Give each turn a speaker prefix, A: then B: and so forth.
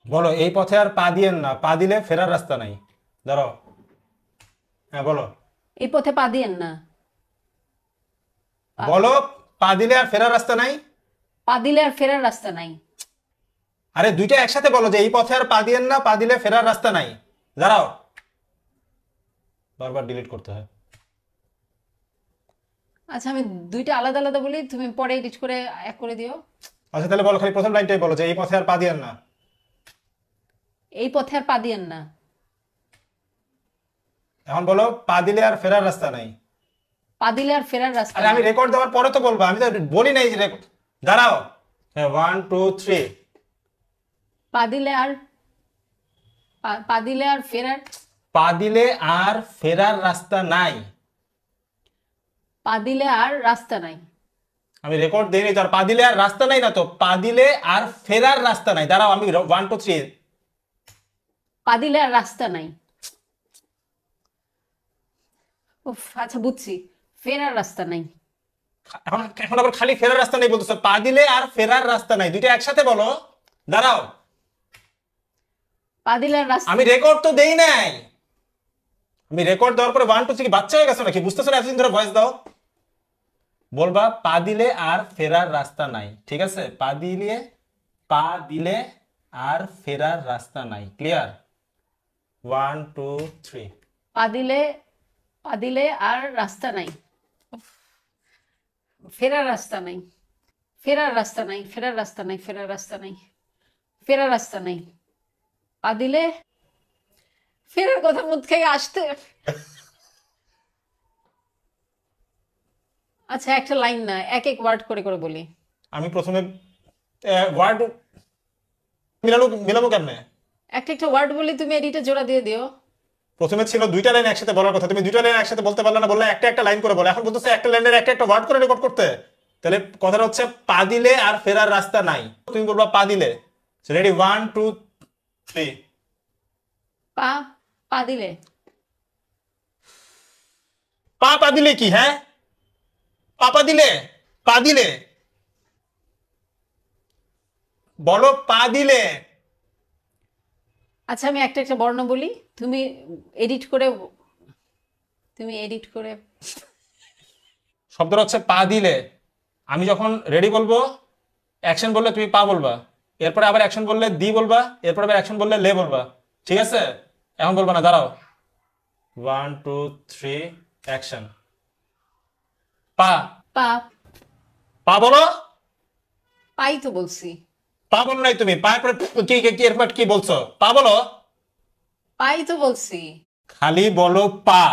A: বলো এই পথে আর পা দিয়েন না, পা দিলে ফেরার রাস্তা নাই। দাঁড়াও, হ্যাঁ বলো।
B: এই পথে পা দিয়েন না। পা
A: বলো, পা দিলে আর ফেরার রাস্তা নাই।
B: পা দিলে আর ফেরার রাস্তা নাই।
A: আরে দুইটা একসাথে বলো যে এই পথে আর পা দিয়েন না, পা দিলে ফেরার রাস্তা নাই। দাঁড়াও, বারবার ডিলিট করতে হয়।
B: আচ্ছা, আমি দুইটা আলাদা আলাদা বলি, তুমি পরে এডিট করে এক করে দিও।
A: আচ্ছা তাহলে বলো, খালি প্রথম লাইনটাই বলো যে এই পথে আর পা দিয়েন না।
B: এই পথে আর পা দিয়েন না।
A: এখন বলো পা দিলে আর ফেরার রাস্তা নাই।
B: পা দিলে আর ফেরার রাস্তা
A: আরে আমি
B: নাই।
A: রেকর্ড দেওয়ার পরে তো বলবো, আমি তো বলি নাই যে রেকর্ড। দাঁড়াও, হ্যাঁ 1 2 3।
B: পা দিলে আর পা দিলে আর ফেরার।
A: পা দিলে আর ফেরার রাস্তা নাই।
B: পা দিলে আর রাস্তা নাই।
A: আমি রেকর্ড দেইনি তো, আর পা দিলে আর রাস্তা নাই না তো, পা দিলে আর ফেরার রাস্তা নাই। দাঁড়াও আমি 1 2 3।
B: পা দিলে আর রাস্তা নাই। উফ, আচ্ছা বুঝছি, ফেরার রাস্তা নাই।
A: এখন এখন আবার খালি ফেরার রাস্তা নেই বলতেছো, পা দিলে আর ফেরার রাস্তা নাই, দুইটা একসাথে বলো। দাঁড়াও,
B: পা দিলে আর রাস্তা।
A: আমি রেকর্ড তো দেই নাই। আমি রেকর্ড দেওয়ার পরে 1 2 3 কি বাচ্চা হয়ে গেছে নাকি? বুঝতেছো না? এতদিন ধরে ভয়েস দাও। বলবা পা দিলে আর ফেরার রাস্তা নাই, ঠিক আছে? পা দিলে আর ফেরার রাস্তা নাই। ক্লিয়ার? 1 2 3।
B: পা দিলে পা দিলে আর রাস্তা নাই। ফেরার রাস্তা নাই। ফেরার রাস্তা নাই। ফেরার রাস্তা নাই। ফেরার রাস্তা নাই। ফেরার রাস্তা নাই। পা দিলে ফেরার কথা মুখ থেকে আসতে। আচ্ছা, একটা লাইন না, এক এক ওয়ার্ড করে করে বলি।
A: আমি প্রথমে ওয়ার্ড মিলানো মিলাবো কেমনে?
B: একটা একটা ওয়ার্ড বলি, তুমি এডিটে জোড়া দিয়ে দিও।
A: প্রথমে ছিল দুইটা লাইন একসাথে বলার কথা, তুমি দুইটা লাইন একসাথে বলতে পারলে না, বললে একটা একটা লাইন করে বলে। এখন বলতেছে একটা লাইনের একটা একটা ওয়ার্ড করে রেকর্ড করতে। তাহলে কথাটা হচ্ছে পা দিলে আর ফেরার রাস্তা নাই। তুমি বলবা পা দিলে। রেডি? 1 2 3।
B: পা পা দিলে।
A: পা দিলে কি? হ্যাঁ, পা দিলে, পা দিলে বলো, পা দিলে।
B: আচ্ছা, আমি একটা একটা বর্ণ বলি, তুমি এডিট করে তুমি এডিট করে
A: শব্দটা হচ্ছে পা দিলে। আমি যখন রেডি বলবো, অ্যাকশন বললে তুমি পা বলবা, এরপরে আবার অ্যাকশন বললে দি বলবা, এরপরে আবার অ্যাকশন বললে লে বলবা, ঠিক আছে? এখন বলবা না, দাঁড়াও। 1 2 3 অ্যাকশন। পা।
B: পা
A: পা বলো।
B: পাই তো বলছি।
A: পা বলো নাই তুমি, পা পরে কি কি কি এরপর কি বলছো? পা বলো।
B: পাই তো বলছি।
A: খালি বলো পা।